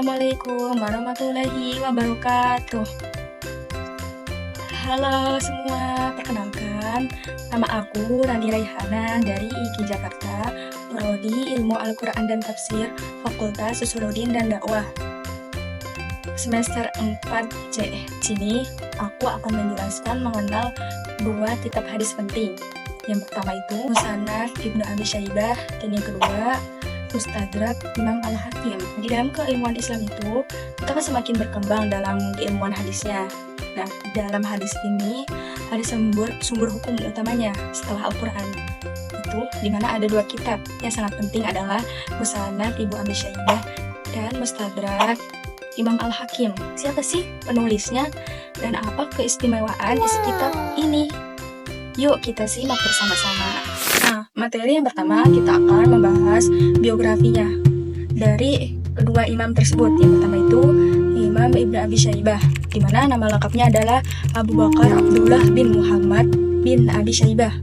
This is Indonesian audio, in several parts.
Assalamualaikum warahmatullahi wabarakatuh. Halo semua, perkenalkan nama aku Rani Raihana dari IKI Jakarta, Prodi Ilmu Al-Quran dan Tafsir, Fakultas Usuluddin dan Dakwah. Semester 4C sini aku akan menjelaskan mengenal dua kitab hadis penting. Yang pertama itu Musannaf Ibnu Abi Syaibah dan yang kedua Mustadrak Imam Al-Hakim. Di dalam keilmuan Islam itu kita kan semakin berkembang dalam keilmuan hadisnya. Nah, dalam hadis ini ada sumber hukum utamanya setelah Al-Quran. Itu dimana ada dua kitab yang sangat penting adalah Musannaf Ibnu Abi Syaibah dan Mustadrak Imam Al-Hakim. Siapa sih penulisnya dan apa keistimewaan isi kitab ini? Yuk kita simak bersama-sama. Nah, materi yang pertama kita akan membahas biografinya dari kedua imam tersebut. Yang pertama itu Imam Ibnu Abi Syaibah, di mana nama lengkapnya adalah Abu Bakar Abdullah bin Muhammad bin Abi Syaibah.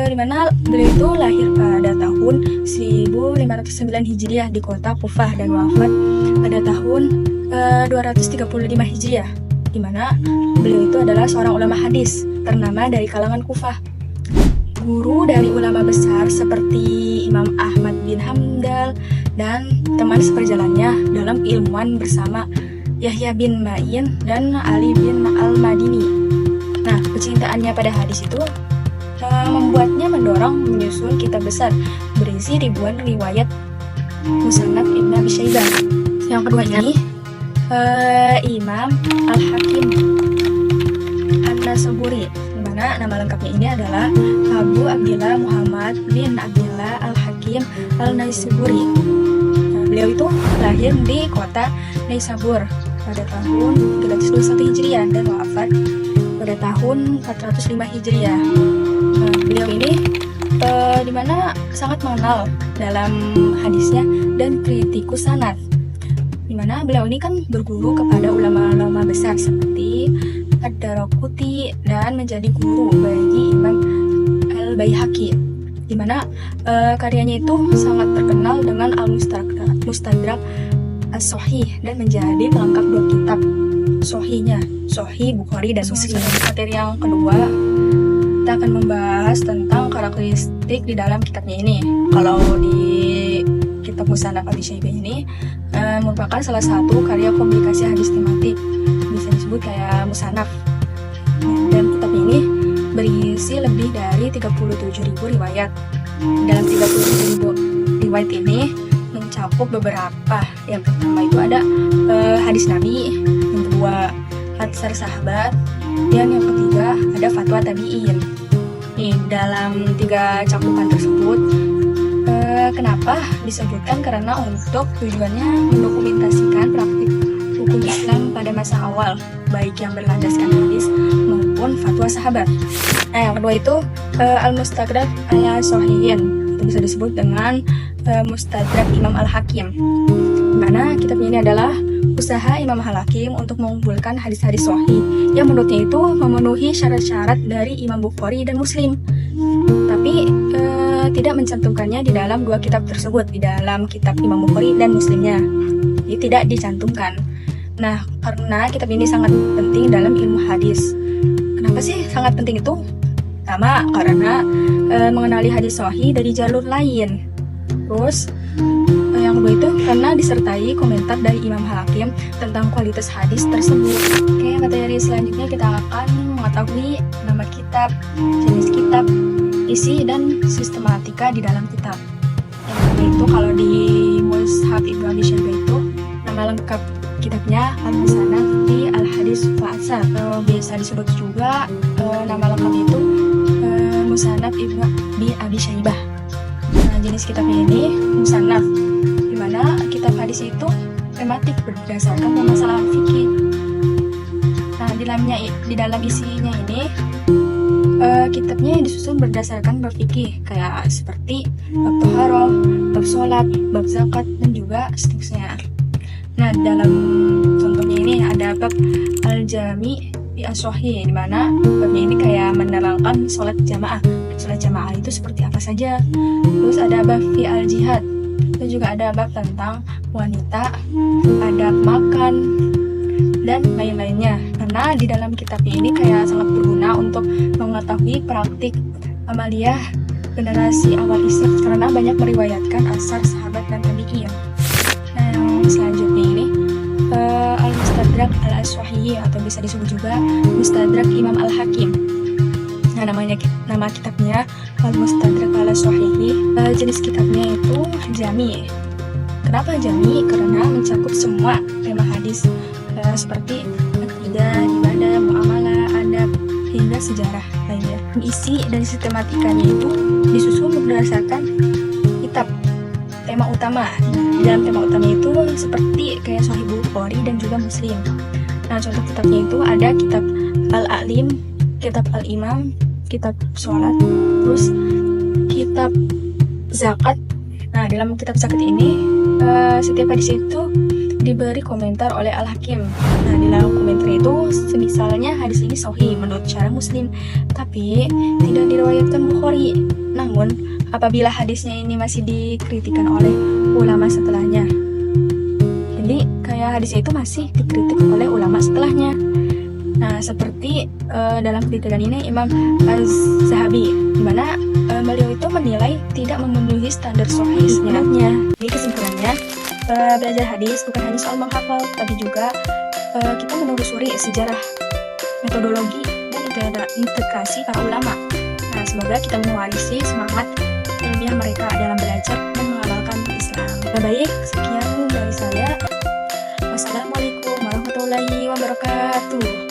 Di mana beliau itu lahir pada tahun 1509 Hijriah di kota Kufah dan wafat pada tahun 235 Hijriah, di mana beliau itu adalah seorang ulama hadis ternama dari kalangan Kufah. Guru dari ulama besar seperti Imam Ahmad bin Hamdal dan teman seperjalannya dalam keilmuan bersama Yahya bin Ma'in dan Ali bin Al-Madini. Nah, kecintaannya pada hadis itu membuatnya mendorong menyusun kitab besar berisi ribuan riwayat Musannaf Ibnu Abi Syaibah. Yang kedua ini Imam Al-Hakim An-Nasaburi, di mana nama lengkapnya ini adalah Abu Abdillah Muhammad bin Abdillah Al-Hakim Al-Naisaburi. Nah, beliau itu lahir di kota Naisabur pada tahun 321 Hijriah dan wafat pada tahun 405 Hijriah. Nah, beliau ini dimana sangat mengenal dalam hadisnya dan kritikus sanad, dimana beliau ini kan berguru kepada ulama-ulama besar seperti Ad-Daraqutni dan menjadi guru bagi Imam Al-Baihaqi, dimana karyanya itu sangat terkenal dengan Al-Mustadrak As-Sahih dan menjadi pelengkap dua kitab Sahihnya, Sahih Bukhari dan Muslim. Materi yang kedua kita akan membahas tentang karakteristik di dalam kitabnya ini. Kalau di kitab Musannaf Abi Syaibah ini merupakan salah satu karya komunikasi hadis tematik, bisa disebut kayak Musannaf. Dan kitab ini berisi lebih dari 37.000 riwayat. Dalam 37.000 riwayat ini mencakup beberapa. Yang pertama itu ada hadis Nabi, yang kedua hadis sahabat, dan yang ketiga ada fatwa tabi'in. Nih, dalam tiga cakupan tersebut kenapa disebutkan? Karena untuk tujuannya mendokumentasikan praktik hukum Islam pada masa awal, baik yang berlandaskan hadis maupun fatwa sahabat. Nah, yang kedua itu Al-Mustadrak Al-Sahihin, itu bisa disebut dengan Mustadrak Imam Al-Hakim, dimana kitabnya ini adalah usaha Imam Al-Hakim untuk mengumpulkan hadis-hadis sahih yang menurutnya itu memenuhi syarat-syarat dari Imam Bukhari dan Muslim, tapi tidak mencantumkannya di dalam dua kitab tersebut, di dalam kitab Imam Bukhari dan Muslimnya. Jadi tidak dicantumkan. Nah, karena kitab ini sangat penting dalam ilmu hadis. Kenapa sih sangat penting itu? Pertama, karena mengenali hadis sahih dari jalur lain. Terus yang kedua itu karena disertai komentar dari Imam Al-Hakim tentang kualitas hadis tersebut. Oke, materi selanjutnya kita akan mengetahui nama kitab, jenis kitab, isi dan sistematika di dalam kitab. Yang pertama itu kalau di Mushaf Ibnu Abi Syaibah itu nama lengkap kitabnya Al-Musannaf fi Al-Hadis Fa'asar, atau biasa disebut juga nama lengkapnya itu Musannaf Ibnu Abi Syaibah. Nah, jenis kitabnya ini Musannaf, di mana kitab hadis itu tematik berdasarkan permasalahan fikih. Nah, di dalam isinya ini kitabnya disusun berdasarkan bab fikih, kayak seperti bab taharah, bab sholat, bab zakat, dan juga seterusnya. Nah, dalam contohnya ini ada bab Al-Jami fi As-Sahih, di mana babnya ini kayak menerangkan sholat jamaah. Sholat jamaah itu seperti apa saja. Terus ada bab fi Al-Jihad, Dan juga ada bab tentang wanita, adab makan, dan lain-lainnya. Karena di dalam kitabnya ini kayak sangat berguna untuk mengetahui praktik amaliyah generasi awal Islam, karena banyak meriwayatkan asar sahabat dan tabi'in. Nah, yang selanjutnya ini Al-Mustadrak Al-Aswahiyi, atau bisa disebut juga Mustadrak Imam Al-Hakim. Nah, nama kitabnya Al-Mustadrak Al-Aswahiyi. Jenis kitabnya itu jami. Kenapa jami? Karena mencakup semua tema hadis seperti akidah, ibadah, muamalah, adab, hingga sejarah lainnya. Isi dan sistematikanya itu disusun berdasarkan kitab tema utama. Dalam tema utama itu seperti kayak Sahih Bukhari dan juga Muslim. Nah, contoh kitabnya itu ada kitab Al-Alim, kitab Al-Imam, kitab Sholat, terus kitab Zakat. Nah, dalam kitab Zakat ini setiap hadis itu diberi komentar oleh Al-Hakim. Nah, di dalam komentar itu semisalnya hadis ini sahih menurut syarah Muslim, tapi tidak diriwayatkan Bukhari. Namun, apabila hadisnya ini masih dikritikan oleh ulama setelahnya, jadi kayak hadisnya itu masih dikritik oleh ulama setelahnya. Nah, seperti dalam kritikan ini Imam Az-Zahabi, di mana beliau itu menilai tidak memenuhi standar sahih sebenarnya. Jadi kesimpulannya, belajar hadis bukan hanya soal menghafal, tapi juga kita menelusuri sejarah, metodologi, dan integrasi para ulama. Nah, semoga kita mewarisi semangat ilmiah mereka dalam belajar dan mengamalkan Islam. Baik, sekian dari saya. Wassalamualaikum warahmatullahi wabarakatuh.